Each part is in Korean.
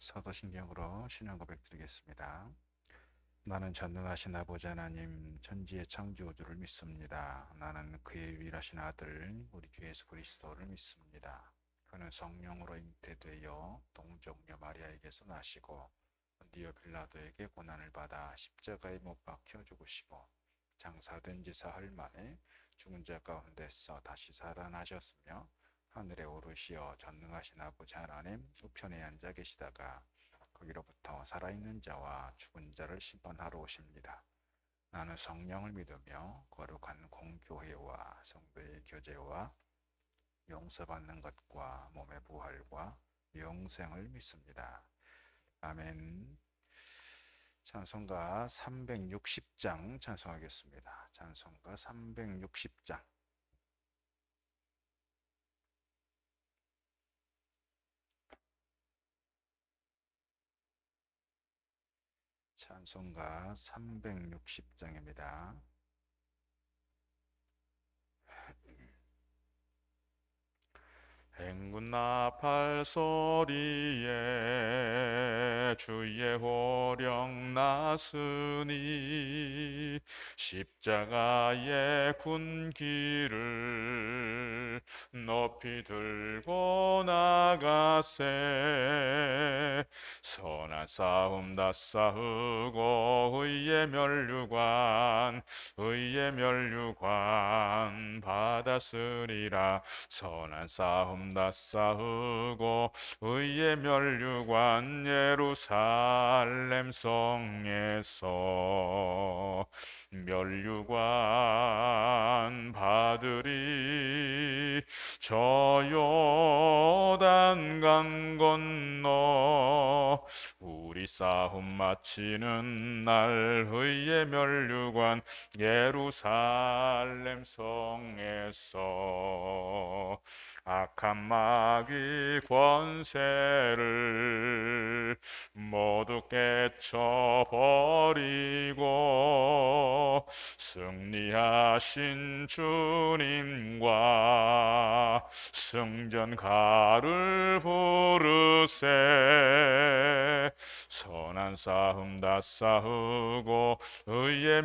사도신경으로 신앙 고백 드리겠습니다. 나는 전능하신 아버지 하나님 천지의 창조주를 믿습니다. 나는 그의 유일하신 아들 우리 주 예수 그리스도를 믿습니다. 그는 성령으로 잉태되어 동정녀 마리아에게서 나시고 본디오 빌라도에게 고난을 받아 십자가에 못 박혀 죽으시고 장사된 지 사흘 만에 죽은 자 가운데서 다시 살아나셨으며 하늘에 오르시어 전능하신 아버지 하나님 우편에 앉아 계시다가 거기로부터 살아있는 자와 죽은 자를 심판하러 오십니다. 나는 성령을 믿으며 거룩한 공교회와 성도의 교제와 용서받는 것과 몸의 부활과 영생을 믿습니다. 아멘. 찬송가 360장 찬송하겠습니다. 찬송가 360장. 찬송가 360장입니다. 행군 나팔 소리에 주의 호령 나으니 십자가의 군기를 높이 들고 나가세. 선한 싸움 다 싸우고 의의 멸류관 받았으리라. 선한 싸움 다 싸우고 의의 멸류관 예루살렘 성에서 멸류관 받으리. 저 요단강 건너 우리 싸움 마치는 날 의의 멸류관 예루살렘 성에서 악한 마귀 권세를 모두 깨쳐버리고 승리하신 주님과 승전가를 부르세. 선한 싸움 다 싸우고 의의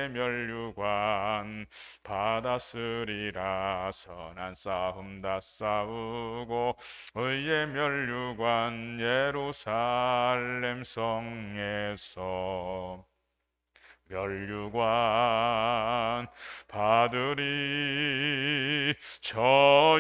멸류관 받았으리라. 선한 싸움 다 싸우고 의의 멸류관 예루살렘 성에서 멸류관 받으리. 저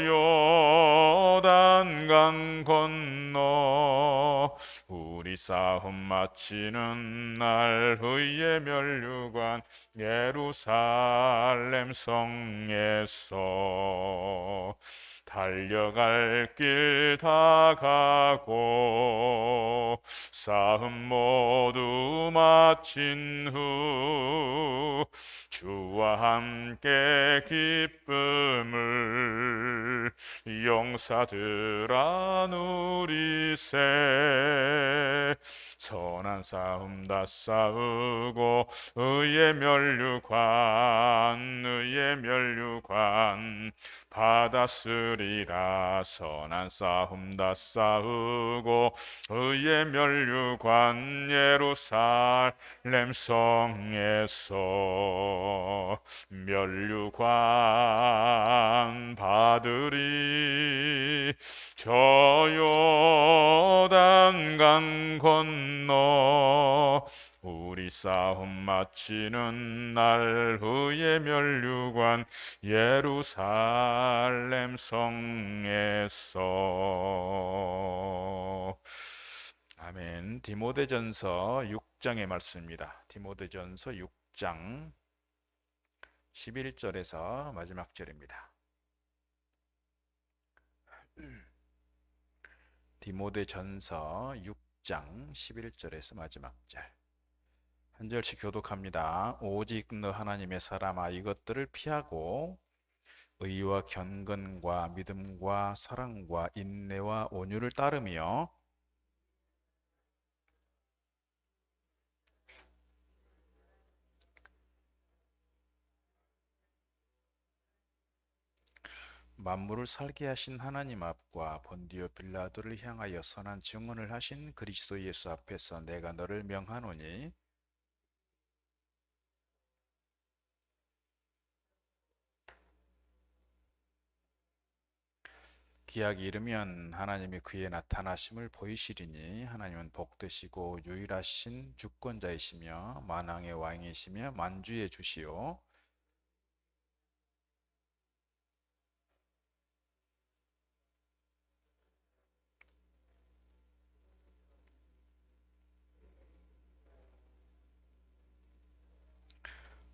요단강 건너 우리 싸움 마치는 날 의의 멸류관 예루살렘 성에서 달려갈 길 다 가고 싸움 모두 마친 후 주와 함께 기쁨을 용사들아 누리세. 선한 싸움 다 싸우고 의의 멸류관 받았으리라. 선한 싸움 다 싸우고 의의 멸류관 예루살렘 성에서 멸류관 받으리. 저 요단강 건너 우리 싸움 마치는 날 의의 멸류관 예루살렘 성에서. 아멘. 디모데전서 6장의 말씀입니다. 디모데전서 6장 11절에서 마지막 절입니다. 디모데전서 6장 11절에서 마지막 절. 한 절씩 교독합니다. 오직 너 하나님의 사람아 이것들을 피하고 의와 경건과 믿음과 사랑과 인내와 온유를 따르며 만물을 살게 하신 하나님 앞과 본디오 빌라도를 향하여 선한 증언을 하신 그리스도 예수 앞에서 내가 너를 명하노니 기약이 이르면 하나님이 그의 나타나심을 보이시리니 하나님은 복되시고 유일하신 주권자이시며 만왕의 왕이시며 만주의 주시오.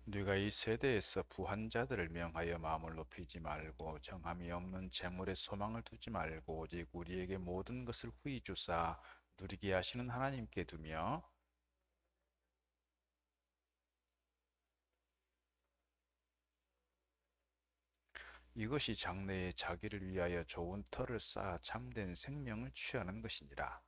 네가 이 세대에서 부한 자들을 명하여 마음을 높이지 말고 정함이 없는 재물에 소망을 두지 말고 오직 우리에게 모든 것을 후히 주사 누리게 하시는 하나님께 두며 이것이 장래에 자기를 위하여 좋은 터를 쌓아 참된 생명을 취하는 것이니라.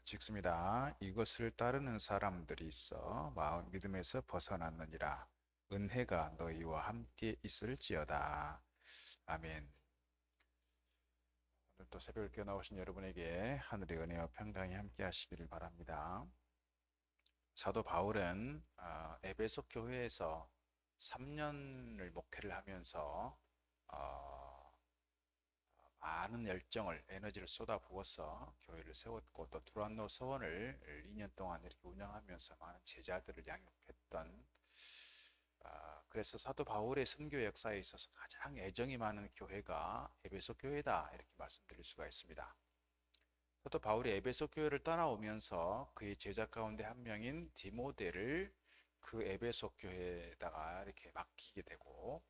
같이 읽습니다. 이것을 따르는 사람들이 있어 마음 믿음에서 벗어났느니라. 은혜가 너희와 함께 있을지어다. 아멘. 오늘 또 새벽을 깨어 나오신 여러분에게 하늘의 은혜와 평강이 함께 하시기를 바랍니다. 사도 바울은 에베소 교회에서 3년을 목회를 하면서 많은 열정을 에너지를 쏟아부어서 교회를 세웠고 또 두란노 서원을 2년 동안 이렇게 운영하면서 많은 제자들을 양육했던 그래서 사도 바울의 선교 역사에 있어서 가장 애정이 많은 교회가 에베소 교회다 이렇게 말씀드릴 수가 있습니다. 사도 바울이 에베소 교회를 떠나오면서 그의 제자 가운데 한 명인 디모데를 그 에베소 교회에다가 이렇게 맡기게 되고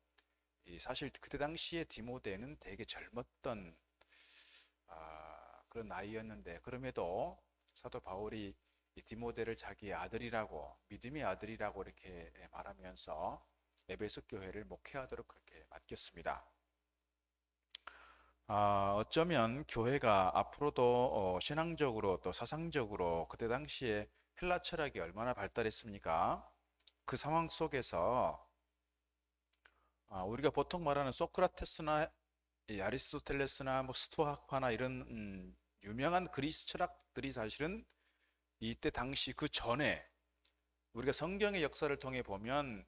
사실 그때 당시에 디모데는 되게 젊었던 그런 나이였는데 그럼에도 사도 바울이 이 디모데를 자기의 아들이라고 믿음의 아들이라고 이렇게 말하면서 에베소 교회를 목회하도록 그렇게 맡겼습니다. 어쩌면 교회가 앞으로도 신앙적으로 또 사상적으로 그때 당시에 헬라 철학이 얼마나 발달했습니까? 그 상황 속에서 우리가 보통 말하는 소크라테스나 이 아리스토텔레스나 뭐 스토아파나 이런 유명한 그리스 철학들이 사실은 이때 당시 그 전에 우리가 성경의 역사를 통해 보면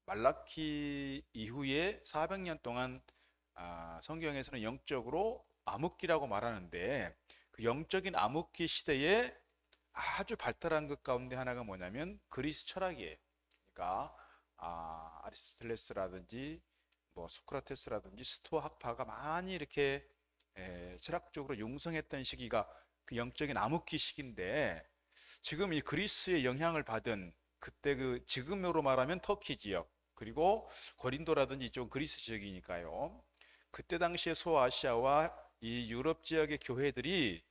말라키 이후에 400년 동안 성경에서는 영적으로 암흑기라고 말하는데 그 영적인 암흑기 시대에 아주 발달한 것 가운데 하나가 뭐냐면 그리스 철학이에요. 그러니까 아리스토텔레스라든지 뭐 소크라테스라든지 스토아 학파가 많이 이렇게 철학적으로 융성했던 시기가 그 영적인 암흑기 시기인데 지금 이 그리스의 영향을 받은 그때 그 지금으로 말하면 터키 지역 그리고 고린도라든지 이쪽 그리스 지역이니까요. 그때 당시에 소아시아와 이 유럽 지역의 교회들이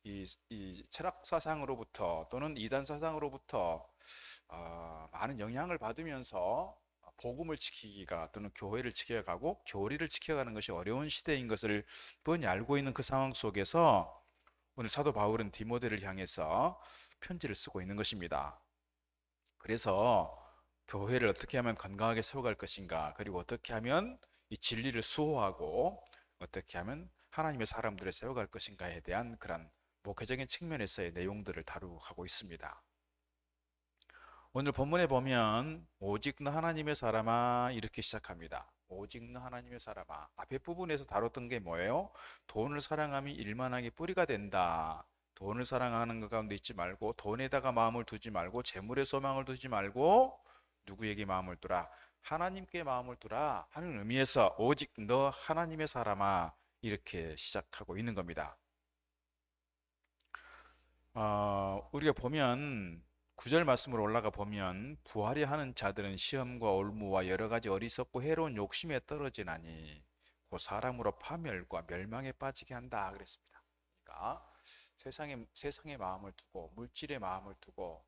이 철학 사상으로부터 또는 이단 사상으로부터 많은 영향을 받으면서 복음을 지키기가 또는 교회를 지켜가고 교리를 지켜가는 것이 어려운 시대인 것을 뻔히 알고 있는 그 상황 속에서 오늘 사도 바울은 디모데를 향해서 편지를 쓰고 있는 것입니다. 그래서 교회를 어떻게 하면 건강하게 세워갈 것인가, 그리고 어떻게 하면 이 진리를 수호하고 어떻게 하면 하나님의 사람들을 세워갈 것인가에 대한 그런 목회적인 측면에서의 내용들을 다루고 있습니다. 오늘 본문에 보면 오직 너 하나님의 사람아 이렇게 시작합니다. 오직 너 하나님의 사람아. 앞에 부분에서 다뤘던 게 뭐예요? 돈을 사랑함이 일만하게 뿌리가 된다. 돈을 사랑하는 것 가운데 있지 말고 돈에다가 마음을 두지 말고 재물에 소망을 두지 말고 누구에게 마음을 두라? 하나님께 마음을 두라 하는 의미에서 오직 너 하나님의 사람아 이렇게 시작하고 있는 겁니다. 우리가 보면 9절 말씀으로 올라가 보면 부하려 하는 자들은 시험과 올무와 여러 가지 어리석고 해로운 욕심에 떨어지나니 그 사람으로 파멸과 멸망에 빠지게 한다 그랬습니다. 그러니까 세상의 마음을 두고 물질의 마음을 두고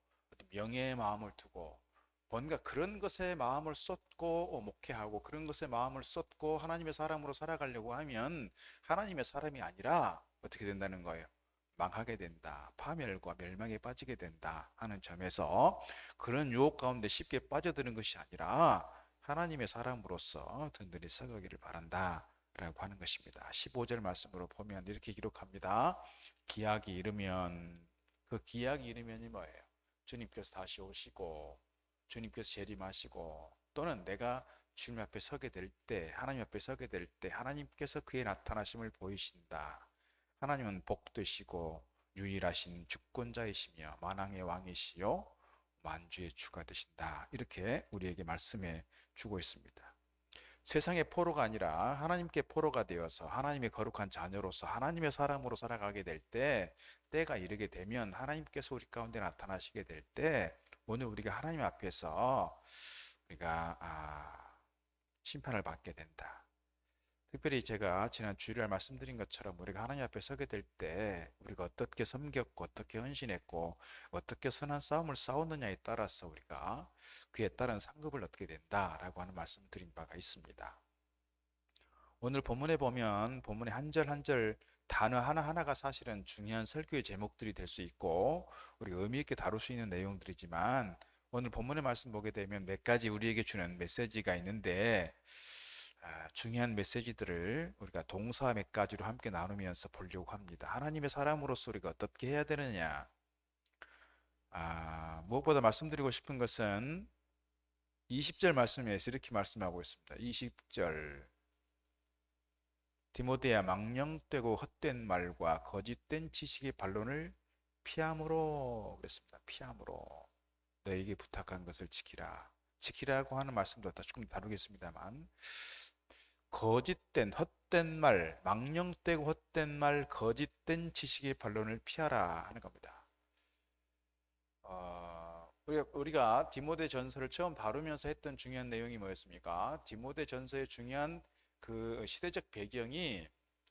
명예의 마음을 두고 뭔가 그런 것에 마음을 쏟고 목회하고 그런 것에 마음을 쏟고 하나님의 사람으로 살아가려고 하면 하나님의 사람이 아니라 어떻게 된다는 거예요? 망하게 된다. 파멸과 멸망에 빠지게 된다 하는 점에서 그런 유혹 가운데 쉽게 빠져드는 것이 아니라 하나님의 사람으로서 든든히 서가기를 바란다 라고 하는 것입니다. 15절 말씀으로 보면 이렇게 기록합니다. 기약이 이르면, 그 기약이 이르면이 뭐예요? 주님께서 다시 오시고 주님께서 재림하시고 또는 내가 주님 앞에 서게 될 때, 하나님 앞에 서게 될 때 하나님께서 그의 나타나심을 보이신다. 하나님은 복되시고 유일하신 주권자이시며 만왕의 왕이시요 만주의 주가 되신다. 이렇게 우리에게 말씀해 주고 있습니다. 세상의 포로가 아니라 하나님께 포로가 되어서 하나님의 거룩한 자녀로서 하나님의 사람으로 살아가게 될 때, 때가 이르게 되면 하나님께서 우리 가운데 나타나시게 될 때, 오늘 우리가 하나님 앞에서 우리가 심판을 받게 된다. 특별히 제가 지난 주일날 말씀드린 것처럼 우리가 하나님 앞에 서게 될 때 우리가 어떻게 섬겼고 어떻게 헌신했고 어떻게 선한 싸움을 싸웠느냐에 따라서 우리가 그에 따른 상급을 얻게 된다라고 하는 말씀을 드린 바가 있습니다. 오늘 본문에 보면 본문의 한 절 한 절 단어 하나하나가 사실은 중요한 설교의 제목들이 될 수 있고 우리가 의미 있게 다룰 수 있는 내용들이지만, 오늘 본문의 말씀 보게 되면 몇 가지 우리에게 주는 메시지가 있는데 중요한 메시지들을 우리가 동사 몇 가지로 함께 나누면서 보려고 합니다. 하나님의 사람으로서 우리가 어떻게 해야 되느냐. 무엇보다 말씀드리고 싶은 것은 20절 말씀에서 이렇게 말씀하고 있습니다. 20절 디모데야, 망령되고 헛된 말과 거짓된 지식의 반론을 피함으로 그랬습니다. 피함으로 너에게 부탁한 것을 지키라. 지키라고 하는 말씀도 조금 다루겠습니다만, 거짓된 헛된 말, 망령되고 헛된 말, 거짓된 지식의 반론을 피하라 하는 겁니다. 우리가 디모데 전서를 처음 다루면서 했던 중요한 내용이 뭐였습니까? 디모데 전서의 중요한 그 시대적 배경이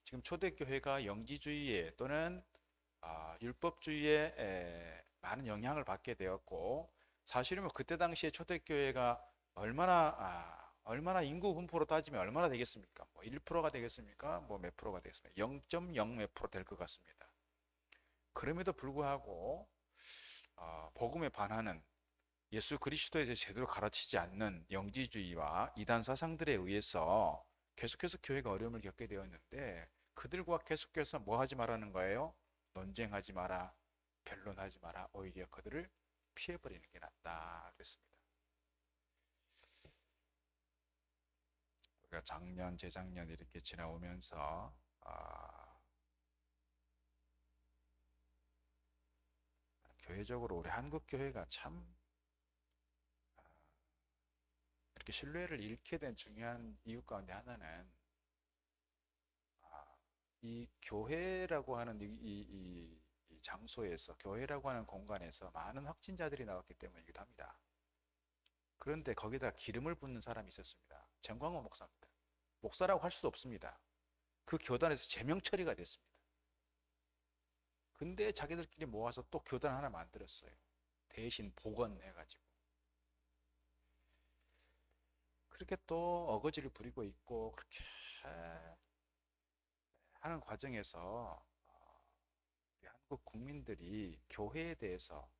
지금 초대교회가 영지주의에 또는 율법주의에 많은 영향을 받게 되었고, 사실은 그때 당시에 초대교회가 얼마나 인구 분포로 따지면 얼마나 되겠습니까? 뭐 1%가 되겠습니까? 뭐 몇 프로가 되겠습니까? 0.0 몇 프로 될 것 같습니다. 그럼에도 불구하고 복음에 반하는, 예수 그리스도에 대해 제대로 가르치지 않는 영지주의와 이단 사상들에 의해서 계속해서 교회가 어려움을 겪게 되었는데, 그들과 계속해서 뭐 하지 말라는 거예요? 논쟁하지 마라, 변론하지 마라, 오히려 그들을 피해버리는 게 낫다 그랬습니다. 우리가 작년, 재작년 이렇게 지나오면서 교회적으로 우리 한국 교회가 참 이렇게 신뢰를 잃게 된 중요한 이유 가운데 하나는 이 교회라고 하는 이 장소에서, 교회라고 하는 공간에서 많은 확진자들이 나왔기 때문이기도 합니다. 그런데 거기다 기름을 붓는 사람이 있었습니다. 정광호 목사입니다. 목사라고 할 수도 없습니다. 그 교단에서 제명 처리가 됐습니다. 근데 자기들끼리 모아서 또 교단 하나 만들었어요. 대신 복원해가지고. 그렇게 또 어거지를 부리고 있고, 그렇게 하는 과정에서 우리 한국 국민들이 교회에 대해서,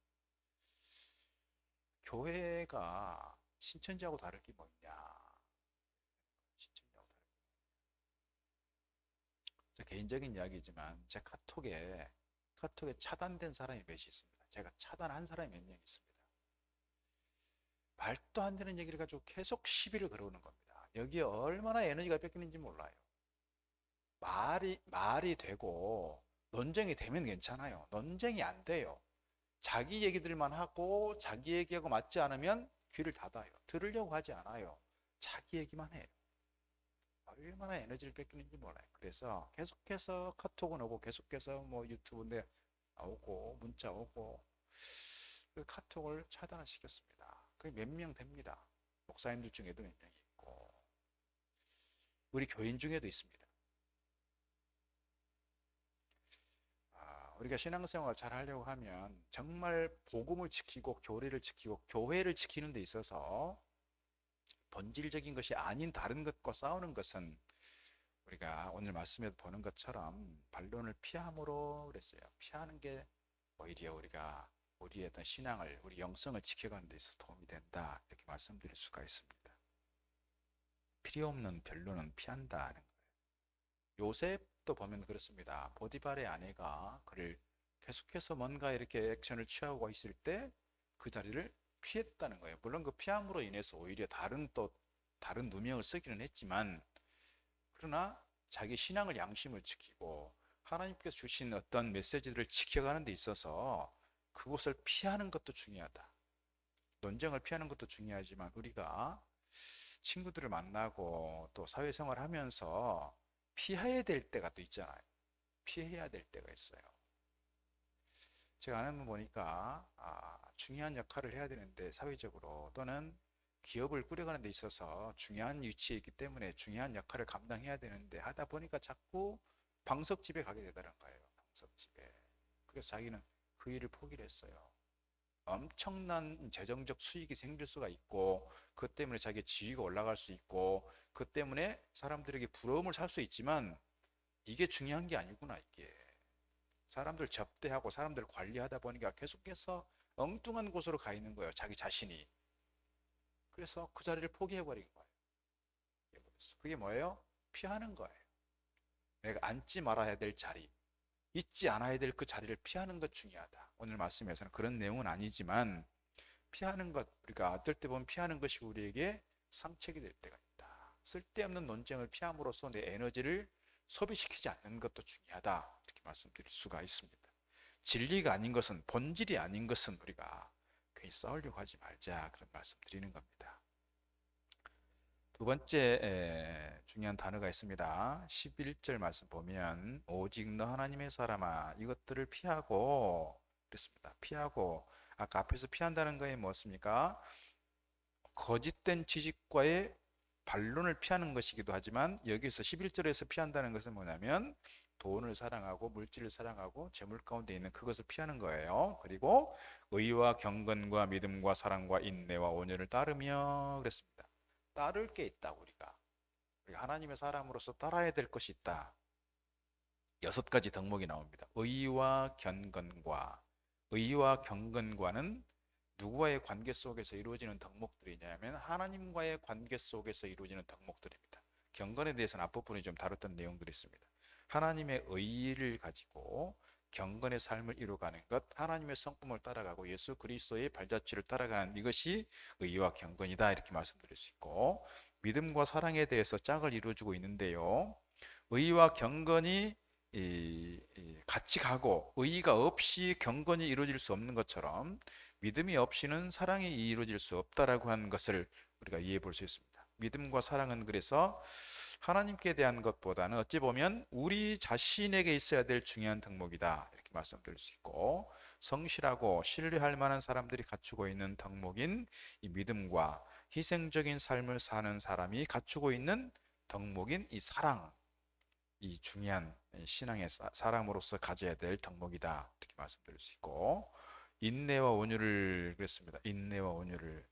교회가 신천지하고 다를 게 뭐냐, 신천지하고 다를 게 뭐냐. 제 개인적인 이야기지만 제 카톡에 차단된 사람이 몇이 있습니다. 제가 차단한 사람이 몇 명 있습니다. 말도 안 되는 얘기를 가지고 계속 시비를 걸어오는 겁니다. 여기에 얼마나 에너지가 뺏기는지 몰라요. 말이 되고 논쟁이 되면 괜찮아요. 논쟁이 안 돼요. 자기 얘기들만 하고 자기 얘기하고 맞지 않으면 귀를 닫아요. 들으려고 하지 않아요. 자기 얘기만 해요. 얼마나 에너지를 뺏기는지 몰라요. 그래서 계속해서 카톡은 오고, 계속해서 뭐 유튜브인데 오고, 문자 오고, 그 카톡을 차단을 시켰습니다. 그게 몇 명 됩니다. 목사님들 중에도 몇 명이 있고, 우리 교인 중에도 있습니다. 우리가 신앙생활 잘 하려고 하면 정말 복음을 지키고 교리를 지키고 교회를 지키는 데 있어서 본질적인 것이 아닌 다른 것과 싸우는 것은 우리가 오늘 말씀에서 보는 것처럼 반론을 피함으로 그랬어요. 피하는 게 오히려 우리가 우리의 어떤 신앙을, 우리 영성을 지켜가는 데 있어서 도움이 된다. 이렇게 말씀드릴 수가 있습니다. 필요 없는 변론은 피한다는 거예요. 요셉도 보면 그렇습니다. 보디발의 아내가 그를 계속해서 뭔가 이렇게 액션을 취하고 있을 때 그 자리를 피했다는 거예요. 물론 그 피함으로 인해서 오히려 다른 누명을 쓰기는 했지만, 그러나 자기 신앙을, 양심을 지키고 하나님께서 주신 어떤 메시지들을 지켜가는 데 있어서 그곳을 피하는 것도 중요하다. 논쟁을 피하는 것도 중요하지만 우리가 친구들을 만나고 또 사회생활 하면서 피해야 될 때가 또 있잖아요. 피해야 될 때가 있어요. 제가 아는 분 보니까 중요한 역할을 해야 되는데, 사회적으로 또는 기업을 꾸려가는 데 있어서 중요한 위치에 있기 때문에 중요한 역할을 감당해야 되는데, 하다 보니까 자꾸 방석집에 가게 되다는 거예요. 방석집에. 그래서 자기는 그 일을 포기를 했어요. 엄청난 재정적 수익이 생길 수가 있고, 그 때문에 자기의 지위가 올라갈 수 있고, 그 때문에 사람들에게 부러움을 살 수 있지만, 이게 중요한 게 아니구나. 이게 사람들 접대하고 사람들 관리하다 보니까 계속해서 엉뚱한 곳으로 가 있는 거예요. 자기 자신이. 그래서 그 자리를 포기해버린 거예요. 그게 뭐예요? 피하는 거예요. 내가 앉지 말아야 될 자리, 있지 않아야 될 그 자리를 피하는 것 중요하다. 오늘 말씀에서는 그런 내용은 아니지만, 피하는 것, 우리가 어떨 때 보면 피하는 것이 우리에게 상책이 될 때가 있다. 쓸데없는 논쟁을 피함으로써 내 에너지를 소비시키지 않는 것도 중요하다. 이렇게 말씀드릴 수가 있습니다. 진리가 아닌 것은, 본질이 아닌 것은 우리가 괜히 싸우려고 하지 말자, 그런 말씀 드리는 겁니다. 두 번째 중요한 단어가 있습니다. 11절 말씀 보면 오직 너 하나님의 사람아 이것들을 피하고 그랬습니다. 피하고, 아까 앞에서 피한다는 거에 무엇입니까? 거짓된 지식과의 반론을 피하는 것이기도 하지만, 여기서 11절에서 피한다는 것은 뭐냐면 돈을 사랑하고 물질을 사랑하고 재물 가운데 있는 그것을 피하는 거예요. 그리고 의와 경건과 믿음과 사랑과 인내와 온유를 따르며 그랬습니다. 따를 게 있다. 우리가 하나님의 사람으로서 따라야 될 것이 있다. 6가지 덕목이 나옵니다. 의와 경건과는 누구와의 관계 속에서 이루어지는 덕목들이냐면 하나님과의 관계 속에서 이루어지는 덕목들입니다. 경건에 대해서는 앞부분에 좀 다뤘던 내용들이 있습니다. 하나님의 의를 가지고 경건의 삶을 이루어가는 것, 하나님의 성품을 따라가고 예수 그리스도의 발자취를 따라가는 이것이 의와 경건이다, 이렇게 말씀드릴 수 있고, 믿음과 사랑에 대해서 짝을 이루어주고 있는데요. 의와 경건이 같이 가고, 의가 없이 경건이 이루어질 수 없는 것처럼 믿음이 없이는 사랑이 이루어질 수 없다라고 하는 것을 우리가 이해해 볼 수 있습니다. 믿음과 사랑은 그래서 하나님께 대한 것보다는 어찌 보면 우리 자신에게 있어야 될 중요한 덕목이다, 이렇게 말씀드릴 수 있고, 성실하고 신뢰할 만한 사람들이 갖추고 있는 덕목인 이 믿음과 희생적인 삶을 사는 사람이 갖추고 있는 덕목인 이 사랑, 이 중요한 신앙의 사람으로서 가져야 될 덕목이다, 이렇게 말씀드릴 수 있고, 인내와 온유를 그랬습니다. 인내와 온유를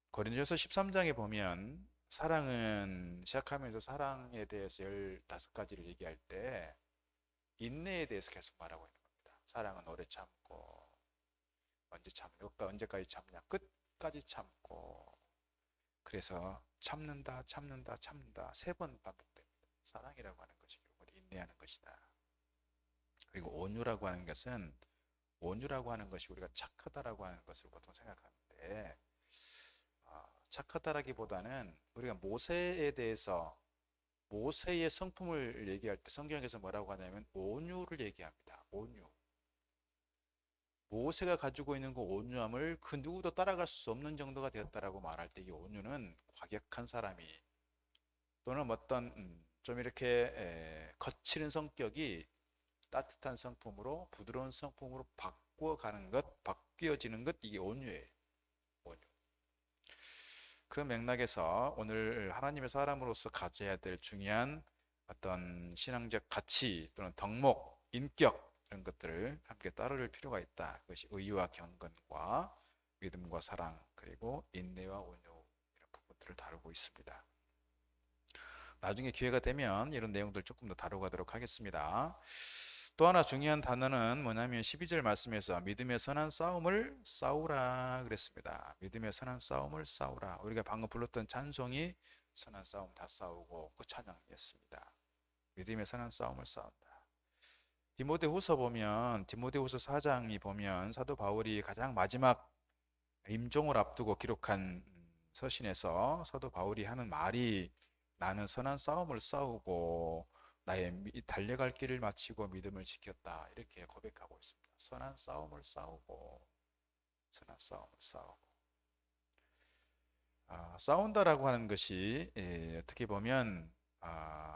고린도전서 13장에 보면 사랑은 시작하면서 사랑에 대해서 15가지를 얘기할 때 인내에 대해서 계속 말하고 있는 겁니다. 사랑은 오래 참고, 언제까지 참냐, 끝까지 참고, 그래서 참는다 3번 반복됩니다. 사랑이라고 하는 것이 결국 인내하는 것이다. 그리고 온유라고 하는 것이 우리가 착하다라고 하는 것을 보통 생각하는데, 착하다라기보다는 우리가 모세의 성품을 얘기할 때 성경에서 뭐라고 하냐면 온유를 얘기합니다. 온유. 모세가 가지고 있는 그 온유함을 그 누구도 따라갈 수 없는 정도가 되었다라고 말할 때, 이 온유는 과격한 사람이 또는 어떤 좀 이렇게 거칠은 성격이 따뜻한 성품으로, 부드러운 성품으로 바뀌어지는 것, 이게 온유예요. 온유. 그런 맥락에서 오늘 하나님의 사람으로서 가져야 될 중요한 어떤 신앙적 가치 또는 덕목, 인격, 이런 것들을 함께 따를 필요가 있다. 그것이 의와 경건과 믿음과 사랑, 그리고 인내와 온유, 이런 부분들을 다루고 있습니다. 나중에 기회가 되면 이런 내용들 조금 더 다뤄가도록 하겠습니다. 또 하나 중요한 단어는 뭐냐면 12절 말씀에서 믿음의 선한 싸움을 싸우라 그랬습니다. 믿음의 선한 싸움을 싸우라. 우리가 방금 불렀던 찬송이 선한 싸움 다 싸우고 그 찬양이었습니다. 믿음의 선한 싸움을 싸운다. 디모데후서 보면 디모데후서 4장이 보면 사도 바울이 가장 마지막 임종을 앞두고 기록한 서신에서 사도 바울이 하는 말이 나는 선한 싸움을 싸우고 나의 달려갈 길을 마치고 믿음을 지켰다 이렇게 고백하고 있습니다. 선한 싸움을 싸우고 선한 싸움을 싸우고 싸운다라고 하는 것이 어떻게 보면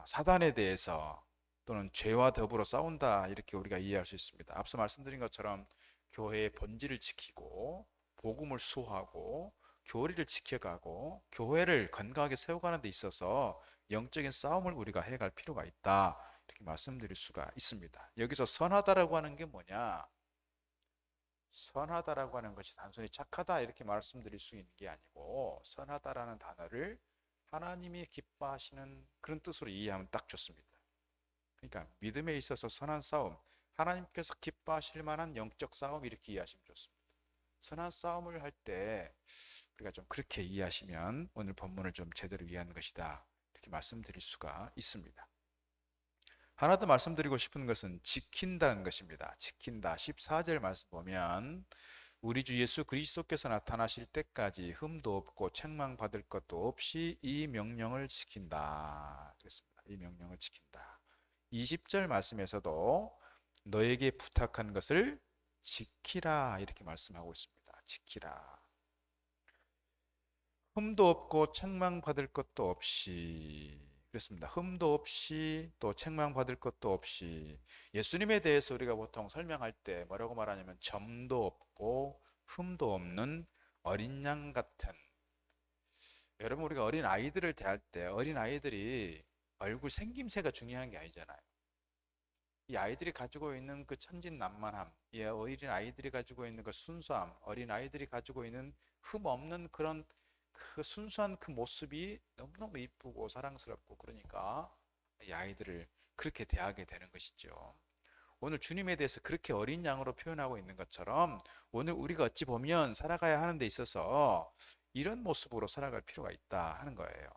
사단에 대해서 또는 죄와 더불어 싸운다 이렇게 우리가 이해할 수 있습니다. 앞서 말씀드린 것처럼 교회의 본질을 지키고 복음을 수호하고 교리를 지켜가고 교회를 건강하게 세워가는 데 있어서 영적인 싸움을 우리가 해갈 필요가 있다 이렇게 말씀드릴 수가 있습니다. 여기서 선하다라고 하는 게 뭐냐? 선하다라고 하는 것이 단순히 착하다 이렇게 말씀드릴 수 있는 게 아니고 선하다라는 단어를 하나님이 기뻐하시는 그런 뜻으로 이해하면 딱 좋습니다. 그러니까 믿음에 있어서 선한 싸움, 하나님께서 기뻐하실 만한 영적 싸움 이렇게 이해하시면 좋습니다. 선한 싸움을 할 때 우리가 좀 그렇게 이해하시면 오늘 본문을 좀 제대로 이해하는 것이다 이렇게 말씀드릴 수가 있습니다. 하나 더 말씀드리고 싶은 것은 지킨다는 것입니다. 지킨다. 14절 말씀 보면 우리 주 예수 그리스도께서 나타나실 때까지 흠도 없고 책망받을 것도 없이 이 명령을 지킨다. 그랬습니다. 이 명령을 지킨다. 20절 말씀에서도 너에게 부탁한 것을 지키라 이렇게 말씀하고 있습니다. 지키라. 흠도 없고 책망받을 것도 없이 그렇습니다. 흠도 없이 또 책망받을 것도 없이 예수님에 대해서 우리가 보통 설명할 때 뭐라고 말하냐면 점도 없고 흠도 없는 어린 양 같은 여러분 우리가 어린 아이들을 대할 때 어린 아이들이 얼굴 생김새가 중요한 게 아니잖아요. 이 아이들이 가지고 있는 그 천진난만함, 이 어린 아이들이 가지고 있는 그 순수함, 어린 아이들이 가지고 있는 흠 없는 그런 그 순수한 그 모습이 너무너무 이쁘고 사랑스럽고 그러니까 이 아이들을 그렇게 대하게 되는 것이죠. 오늘 주님에 대해서 그렇게 어린 양으로 표현하고 있는 것처럼 오늘 우리가 어찌 보면 살아가야 하는 데 있어서 이런 모습으로 살아갈 필요가 있다 하는 거예요.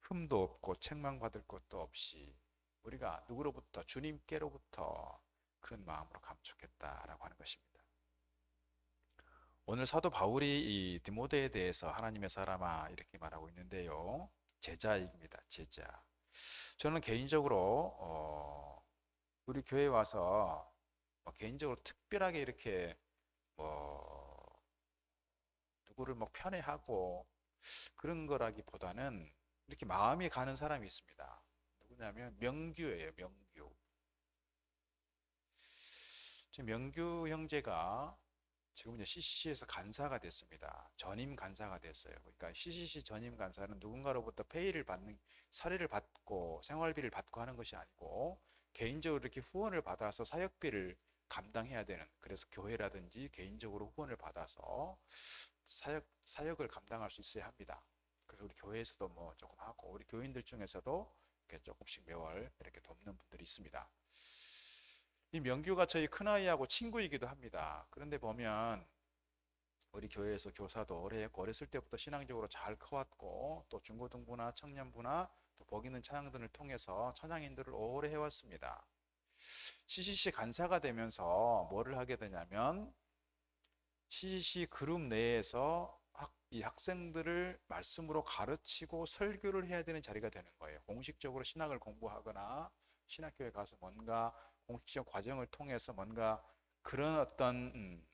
흠도 없고 책망받을 것도 없이 우리가 누구로부터 주님께로부터 그런 마음으로 감축했다라고 하는 것입니다. 오늘 사도 바울이 이 디모데에 대해서 하나님의 사람아 이렇게 말하고 있는데요. 제자입니다. 제자. 저는 개인적으로 우리 교회에 와서 개인적으로 특별하게 이렇게 누구를 편애하고 그런 거라기보다는 이렇게 마음이 가는 사람이 있습니다. 누구냐면 명규예요. 명규. 지금 명규 형제가 지금 이제 CCC에서 간사가 됐습니다. 전임 간사가 됐어요. 그러니까 CCC 전임 간사는 누군가로부터 페이를 받는 사례를 받고 생활비를 받고 하는 것이 아니고 개인적으로 이렇게 후원을 받아서 사역비를 감당해야 되는 그래서 교회라든지 개인적으로 후원을 받아서 사역을 감당할 수 있어야 합니다. 그래서 우리 교회에서도 조금 하고 우리 교인들 중에서도 이렇게 조금씩 매월 이렇게 돕는 분들이 있습니다. 이 명규가 저희 큰아이하고 친구이기도 합니다. 그런데 보면 우리 교회에서 교사도 오래 했고 어렸을 때부터 신앙적으로 잘 커왔고 또 중고등부나 청년부나 또 복 있는 찬양들을 통해서 찬양인들을 오래 해왔습니다. CCC 간사가 되면서 뭐를 하게 되냐면 CCC 그룹 내에서 이 학생들을 말씀으로 가르치고 설교를 해야 되는 자리가 되는 거예요. 공식적으로 신학을 공부하거나 신학교에 가서 뭔가 공식적 과정을 통해서 뭔가 그런 어떤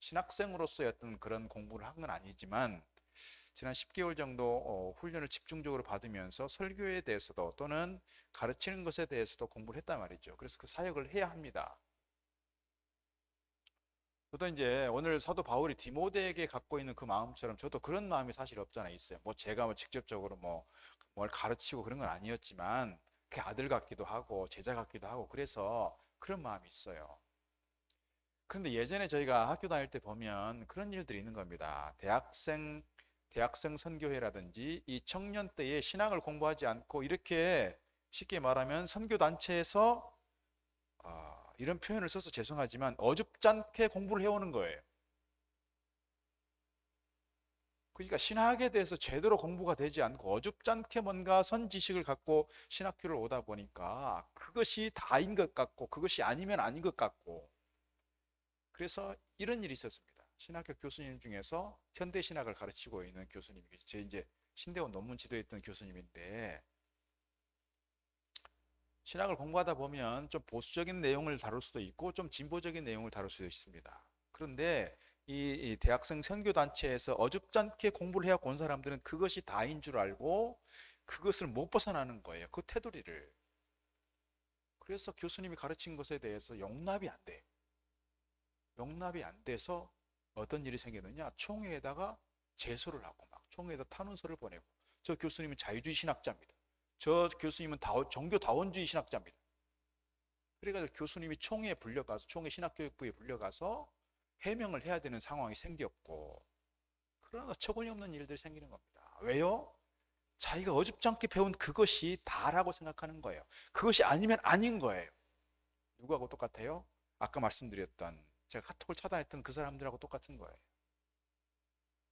신학생으로서의 어떤 그런 공부를 한 건 아니지만 지난 10개월 정도 훈련을 집중적으로 받으면서 설교에 대해서도 또는 가르치는 것에 대해서도 공부를 했단 말이죠. 그래서 그 사역을 해야 합니다. 저도 이제 오늘 사도 바울이 디모데에게 갖고 있는 그 마음처럼 저도 그런 마음이 사실 없잖아요. 있어요. 제가 직접적으로 뭘 가르치고 그런 건 아니었지만 그 아들 같기도 하고 제자 같기도 하고 그래서 그런 마음이 있어요. 그런데 예전에 저희가 학교 다닐 때 보면 그런 일들이 있는 겁니다. 대학생 대학생 선교회라든지 이 청년 때에 신앙을 공부하지 않고 이렇게 쉽게 말하면 선교단체에서 이런 표현을 써서 죄송하지만 어줍잖게 공부를 해오는 거예요. 그러니까 신학에 대해서 제대로 공부가 되지 않고 어줍잖게 뭔가 선지식을 갖고 신학교를 오다 보니까 그것이 다인 것 같고 그것이 아니면 아닌 것 같고, 그래서 이런 일이 있었습니다. 신학교 교수님 중에서 현대 신학을 가르치고 있는 교수님이 제 이제 신대원 논문 지도에 있던 교수님인데, 신학을 공부하다 보면 좀 보수적인 내용을 다룰 수도 있고 좀 진보적인 내용을 다룰 수도 있습니다. 그런데 이 대학생 선교단체에서 어줍잖게 공부를 해갖고 온 사람들은 그것이 다인 줄 알고 그것을 못 벗어나는 거예요. 그 테두리를. 그래서 교수님이 가르친 것에 대해서 용납이 안 돼. 용납이 안 돼서 어떤 일이 생기느냐, 총회에다가 제소를 하고 막 총회에다 탄원서를 보내고. 저 교수님은 자유주의 신학자입니다. 저 교수님은 종교 다원주의 신학자입니다. 그래가지고 교수님이 총회에 불려가서, 총회 신학교육부에 불려가서 해명을 해야 되는 상황이 생겼고, 그러나 처구니없는 일들이 생기는 겁니다. 왜요? 자기가 어줍잖게 배운 그것이 다라고 생각하는 거예요. 그것이 아니면 아닌 거예요. 누구하고 똑같아요? 아까 말씀드렸던, 제가 카톡을 차단했던 그 사람들하고 똑같은 거예요.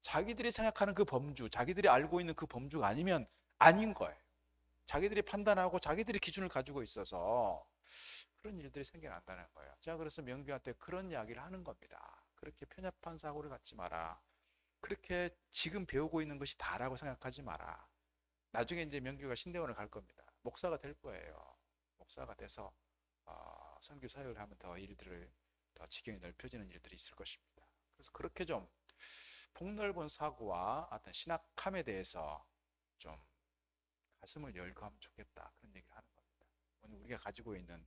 자기들이 생각하는 그 범주, 자기들이 알고 있는 그 범주가 아니면 아닌 거예요. 자기들이 판단하고 자기들이 기준을 가지고 있어서 그런 일들이 생겨난다는 거예요. 제가 그래서 명규한테 그런 이야기를 하는 겁니다. 그렇게 편협한 사고를 갖지 마라. 그렇게 지금 배우고 있는 것이 다라고 생각하지 마라. 나중에 이제 명규가 신대원을 갈 겁니다. 목사가 될 거예요. 목사가 돼서 선교 사역을 하면 더 일들을, 더 지경이 넓혀지는 일들이 있을 것입니다. 그래서 그렇게 좀 폭넓은 사고와 어떤 신학함에 대해서 좀 가슴을 열고 하면 좋겠다, 그런 얘기를 하는 겁니다. 오늘 우리가 가지고 있는,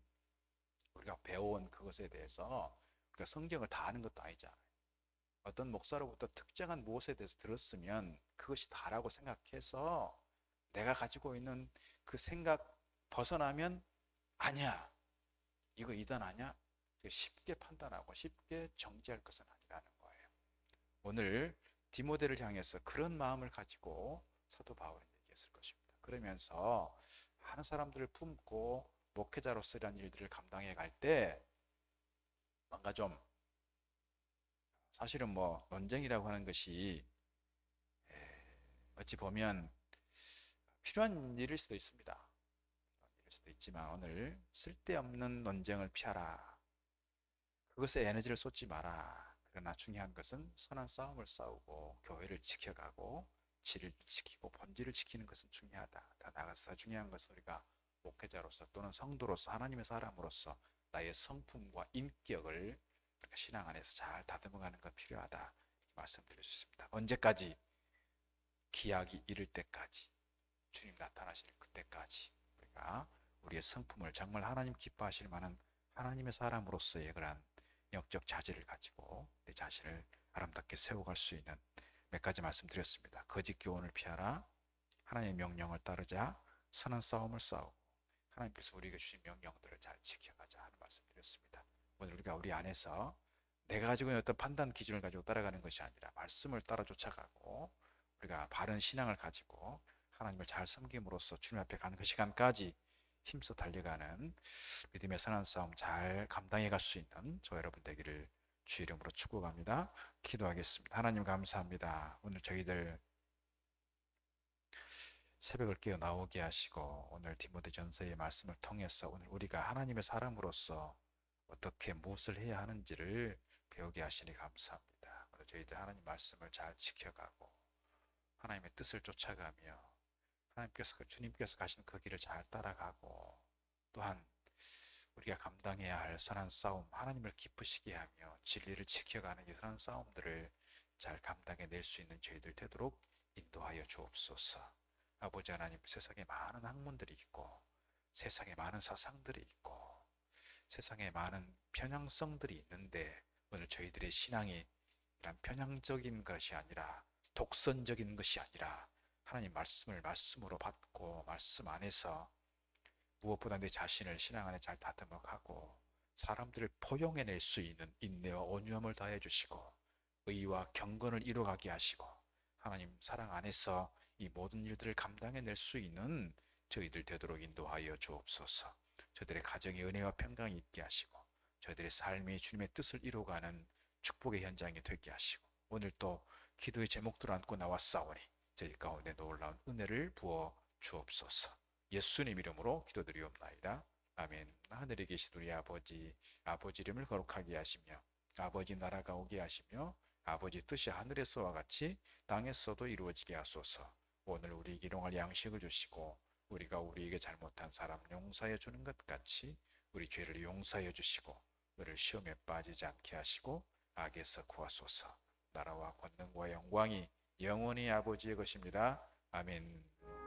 우리가 배워온 그것에 대해서 우리가 성경을 다 아는 것도 아니잖아요. 어떤 목사로부터 특정한 무엇에 대해서 들었으면 그것이 다라고 생각해서 내가 가지고 있는 그 생각 벗어나면 아니야, 이거 이단 아니야, 쉽게 판단하고 쉽게 정지할 것은 아니라는 거예요. 오늘 디모데를 향해서 그런 마음을 가지고 사도 바울은 얘기했을 것입니다. 그러면서 많은 사람들을 품고 목회자로서 이런 일들을 감당해 갈 때 뭔가 좀, 사실은 뭐 논쟁이라고 하는 것이 어찌 보면 필요한 일일 수도 있습니다. 일일 수도 있지만 오늘 쓸데없는 논쟁을 피하라. 그것에 에너지를 쏟지 마라. 그러나 중요한 것은 선한 싸움을 싸우고 교회를 지켜가고 질을 지키고 본질을 지키는 것은 중요하다. 더 나아가서 더 중요한 것은 우리가 목회자로서 또는 성도로서 하나님의 사람으로서 나의 성품과 인격을 우리가 신앙 안에서 잘 다듬어가는 것 필요하다, 이렇게 말씀드릴 수 있습니다. 언제까지? 기약이 이를 때까지, 주님 나타나실 그때까지 우리가 우리의 성품을 정말 하나님 기뻐하실 만한 하나님의 사람으로서의 그런 영적 자질을 가지고 내 자신을 아름답게 세워갈 수 있는 몇 가지 말씀드렸습니다. 거짓 교훈을 피하라, 하나님의 명령을 따르자, 선한 싸움을 싸우고 하나님께서 우리에게 주신 명령들을 잘 지켜가자 하는 말씀드렸습니다. 오늘 우리가 우리 안에서 내가 가지고 있는 어떤 판단 기준을 가지고 따라가는 것이 아니라 말씀을 따라 쫓아가고 우리가 바른 신앙을 가지고 하나님을 잘 섬김으로써 주님 앞에 가는 그 시간까지 힘써 달려가는 믿음의 선한 싸움 잘 감당해 갈 수 있는 저 여러분 되기를 주의 이름으로 축복합니다. 기도하겠습니다. 하나님 감사합니다. 오늘 저희들 새벽을 깨어 나오게 하시고 오늘 디모데전서의 말씀을 통해서 오늘 우리가 하나님의 사람으로서 어떻게 무엇을 해야 하는지를 배우게 하시니 감사합니다. 오늘 저희들 하나님 말씀을 잘 지켜가고 하나님의 뜻을 쫓아가며 주님께서 가신 그 길을 잘 따라가고, 또한 우리가 감당해야 할 선한 싸움, 하나님을 기쁘시게 하며 진리를 지켜가는 이 선한 싸움들을 잘 감당해낼 수 있는 저희들 되도록 인도하여 주옵소서. 아버지 하나님, 세상에 많은 학문들이 있고 세상에 많은 사상들이 있고 세상에 많은 편향성들이 있는데 오늘 저희들의 신앙이 이런 편향적인 것이 아니라 독선적인 것이 아니라 하나님 말씀을 말씀으로 받고 말씀 안에서 무엇보다 내 자신을 신앙 안에 잘 다듬어 가고 사람들을 포용해낼 수 있는 인내와 온유함을 다해 주시고 의와 경건을 이루어가게 하시고 하나님 사랑 안에서 이 모든 일들을 감당해낼 수 있는 저희들 되도록 인도하여 주옵소서. 저들의 가정에 은혜와 평강이 있게 하시고 저희들의 삶이 주님의 뜻을 이루어가는 축복의 현장이 되게 하시고 오늘 또 기도의 제목들을 안고 나왔사오니 저희 가운데 놀라운 은혜를 부어 주옵소서. 예수님 이름으로 기도드리옵나이다. 아멘. 하늘에 계신 우리 아버지, 아버지 이름을 거룩하게 하시며 아버지 나라가 오게 하시며 아버지 뜻이 하늘에서와 같이 땅에서도 이루어지게 하소서. 오늘 우리에게 일용할 양식을 주시고 우리가 우리에게 잘못한 사람 용서해 주는 것 같이 우리 죄를 용서해 주시고 우리를 시험에 빠지지 않게 하시고 악에서 구하소서. 나라와 권능과 영광이 영원히 아버지의 것입니다. 아멘.